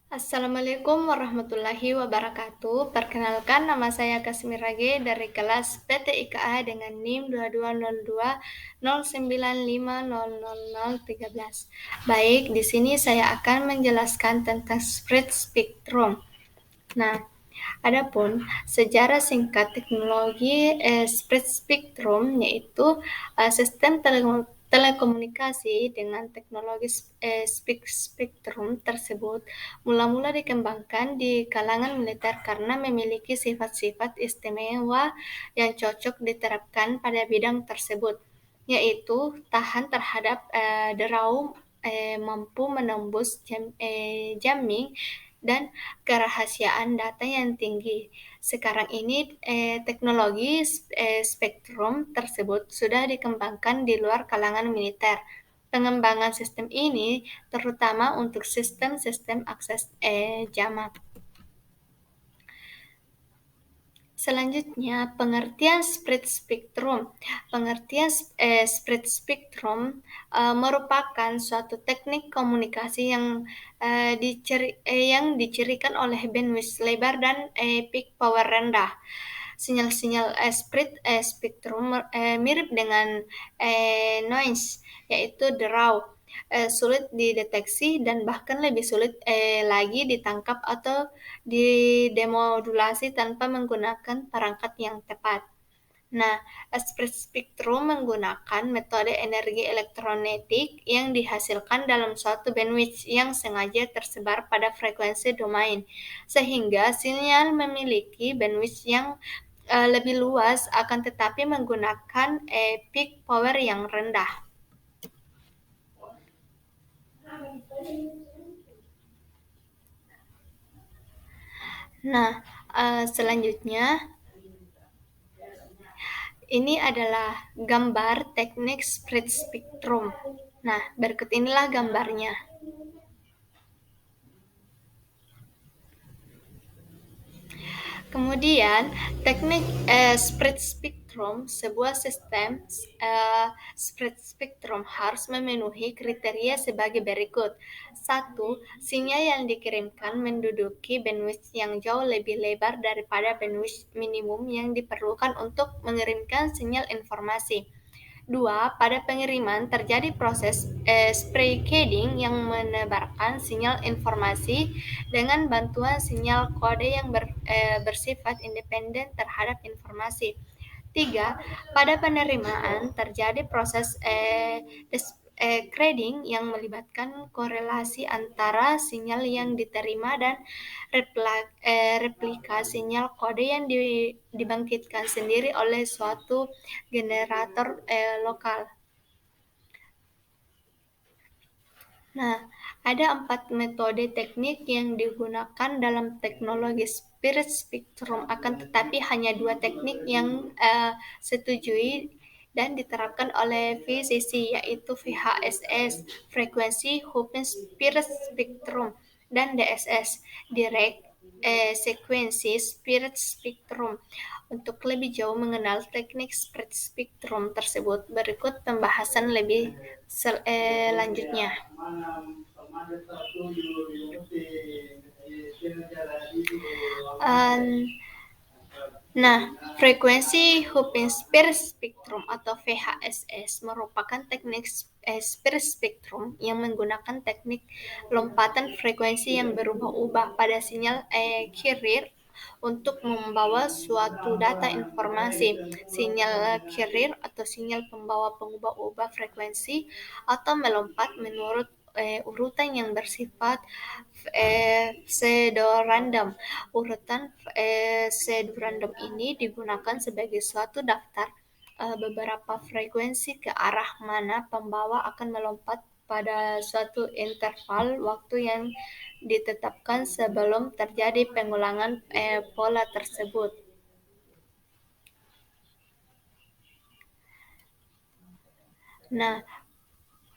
Assalamualaikum warahmatullahi wabarakatuh. Perkenalkan, nama saya Kasmir Rage dari kelas PTIKA dengan NIM 220209500013. Baik, di sini saya akan menjelaskan tentang spread spectrum. Nah, adapun sejarah singkat teknologi spread spectrum yaitu sistem telekomunikasi dengan teknologi spektrum tersebut mula-mula dikembangkan di kalangan militer karena memiliki sifat-sifat istimewa yang cocok diterapkan pada bidang tersebut, yaitu tahan terhadap derau, mampu menembus jamming, dan kerahasiaan data yang tinggi. Sekarang ini teknologi spektrum tersebut sudah dikembangkan di luar kalangan militer. Pengembangan sistem ini terutama untuk sistem-sistem akses jamak. Selanjutnya, pengertian spread spectrum. Pengertian spread spectrum merupakan suatu teknik komunikasi yang dicirikan oleh bandwidth lebar dan peak power rendah. Sinyal-sinyal spread spectrum mirip dengan noise, yaitu derau, sulit dideteksi dan bahkan lebih sulit lagi ditangkap atau didemodulasi tanpa menggunakan perangkat yang tepat. Nah, spread spectrum menggunakan metode energi elektromagnetik yang dihasilkan dalam suatu bandwidth yang sengaja tersebar pada frekuensi domain, sehingga sinyal memiliki bandwidth yang lebih luas akan tetapi menggunakan peak power yang rendah. Nah, selanjutnya ini adalah gambar teknik spread spectrum. Nah, berikut inilah gambarnya. Kemudian, teknik spread spectrum, sebuah sistem spread spectrum harus memenuhi kriteria sebagai berikut. 1. Sinyal yang dikirimkan menduduki bandwidth yang jauh lebih lebar daripada bandwidth minimum yang diperlukan untuk mengirimkan sinyal informasi. 2. Pada pengiriman terjadi proses spray-coding yang menebarkan sinyal informasi dengan bantuan sinyal kode yang bersifat independen terhadap informasi. 3. Pada penerimaan terjadi proses decoding yang melibatkan korelasi antara sinyal yang diterima dan replika sinyal kode yang dibangkitkan sendiri oleh suatu generator lokal. Nah, ada 4 metode teknik yang digunakan dalam teknologi spread spectrum, akan tetapi hanya 2 teknik yang setujui dan diterapkan oleh fisisi, yaitu VHSS, frekuensi Hubble spread spectrum, dan DSS, direct sekuensi spread spectrum. Untuk lebih jauh mengenal teknik spread spectrum tersebut, berikut pembahasan lebih lanjutnya. Nah, frekuensi Hubble spread spectrum atau VHSS merupakan teknik spread spectrum yang menggunakan teknik lompatan frekuensi yang berubah-ubah pada sinyal carrier untuk membawa suatu data informasi. Sinyal carrier atau sinyal pembawa pengubah-ubah frekuensi atau melompat menurut urutan yang bersifat pseudo-random. Urutan pseudo-random ini digunakan sebagai suatu daftar beberapa frekuensi ke arah mana pembawa akan melompat pada suatu interval waktu yang ditetapkan sebelum terjadi pengulangan pola tersebut. Nah,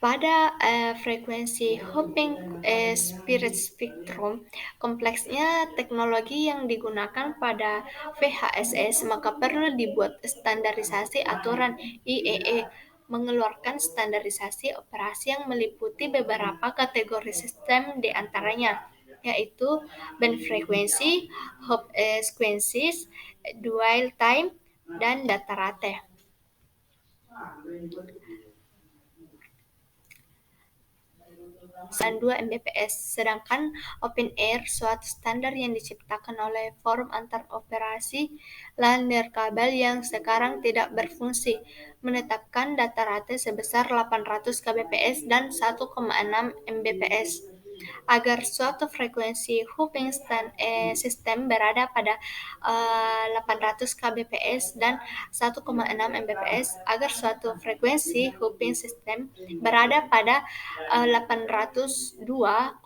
pada frekuensi Hubble spread spectrum, kompleksnya teknologi yang digunakan pada VHSS, maka perlu dibuat standarisasi aturan IEEE, mengeluarkan standarisasi operasi yang meliputi beberapa kategori sistem di antaranya yaitu band frekuensi, hop sequences, dwell time, dan data rate. 2 Mbps, sedangkan OpenAIRE suatu standar yang diciptakan oleh Forum Antar Operasi LAN Nirkabel yang sekarang tidak berfungsi, menetapkan data rate sebesar 800 kbps dan 1,6 Mbps. Agar suatu frekuensi hooping sistem berada pada 800 kbps dan 1,6 mbps, agar suatu frekuensi hooping sistem berada pada 802,11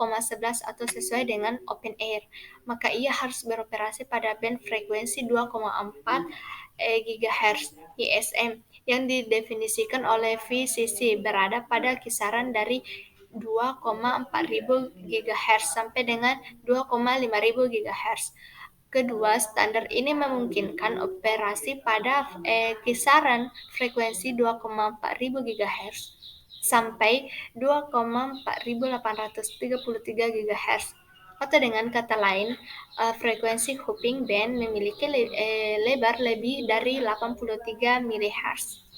atau sesuai dengan OpenAIRE, maka ia harus beroperasi pada band frekuensi 2,4 GHz ISM yang didefinisikan oleh VCC berada pada kisaran dari 2,4 ribu GHz sampai dengan 2,5 ribu GHz. Kedua standar ini memungkinkan operasi pada kisaran frekuensi 2,4 ribu GHz sampai 2,4833 GHz. Atau dengan kata lain, frekuensi hooping band memiliki lebar lebih dari 83 MHz.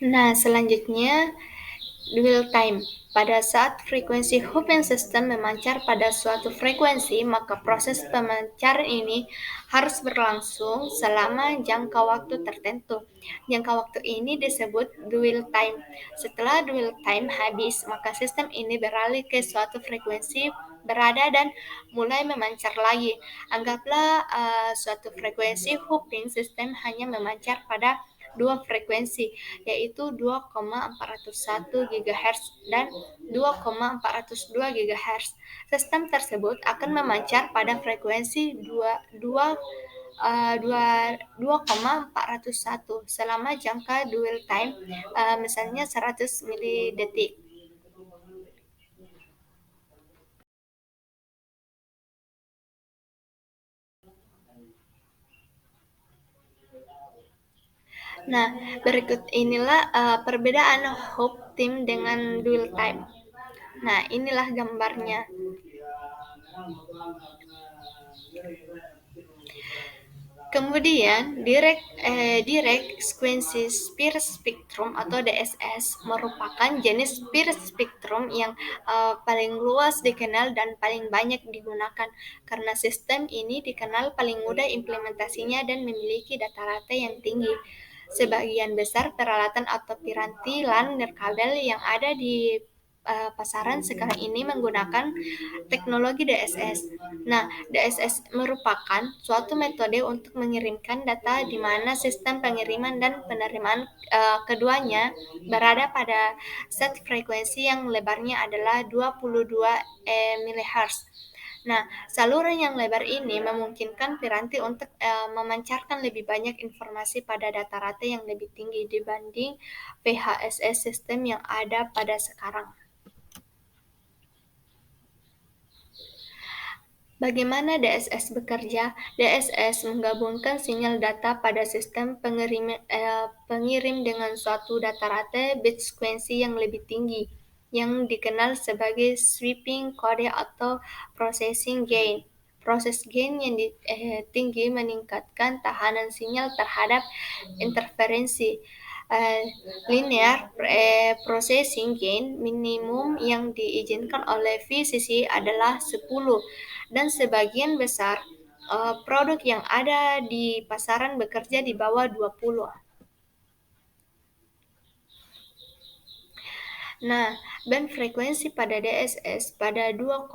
Nah, selanjutnya dwell time. Pada saat frekuensi hooping system memancar pada suatu frekuensi, maka proses pemancaran ini harus berlangsung selama jangka waktu tertentu. Jangka waktu ini disebut dwell time. Setelah dwell time habis, maka sistem ini beralih ke suatu frekuensi berada dan mulai memancar lagi. Anggaplah suatu frekuensi hooping system hanya memancar pada dua frekuensi, yaitu 2,401 GHz dan 2,402 GHz. Sistem tersebut akan memancar pada frekuensi 2,401 selama jangka dwell time, misalnya 100 milidetik. Nah, berikut inilah perbedaan hoop time dengan dwell time. Nah, inilah gambarnya. Kemudian, direct sequence speed spectrum atau DSS merupakan jenis speed spectrum yang paling luas dikenal dan paling banyak digunakan, karena sistem ini dikenal paling mudah implementasinya dan memiliki data rate yang tinggi. Sebagian besar peralatan atau piranti LAN nirkabel yang ada di pasaran sekarang ini menggunakan teknologi DSS. Nah, DSS merupakan suatu metode untuk mengirimkan data di mana sistem pengiriman dan penerimaan keduanya berada pada set frekuensi yang lebarnya adalah 22 MHz. Nah, saluran yang lebar ini memungkinkan piranti untuk memancarkan lebih banyak informasi pada data rate yang lebih tinggi dibanding VHSS sistem yang ada pada sekarang. Bagaimana DSS bekerja? DSS menggabungkan sinyal data pada sistem pengirim dengan suatu data rate bit sekuensi yang lebih tinggi, yang dikenal sebagai sweeping kode atau processing gain. Proses gain yang tinggi meningkatkan tahanan sinyal terhadap interferensi. Linear processing gain minimum yang diizinkan oleh VCC adalah 10, dan sebagian besar produk yang ada di pasaran bekerja di bawah 20. Nah, band frekuensi pada DSS pada 2,4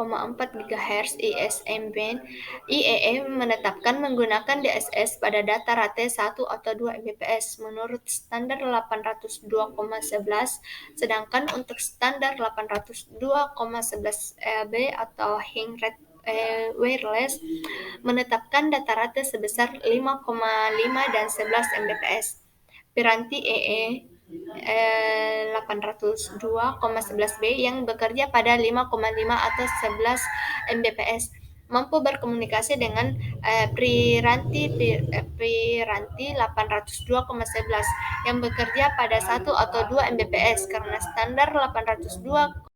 GHz ISM band IEE menetapkan menggunakan DSS pada data rate 1 atau 2 Mbps menurut standar 802,11, sedangkan untuk standar 802,11 LB atau Hing Rate Wireless menetapkan data rate sebesar 5,5 dan 11 Mbps. Piranti EE 802,11b yang bekerja pada 5,5 atau 11 Mbps mampu berkomunikasi dengan piranti 802,11 yang bekerja pada 1 atau 2 Mbps karena standar 802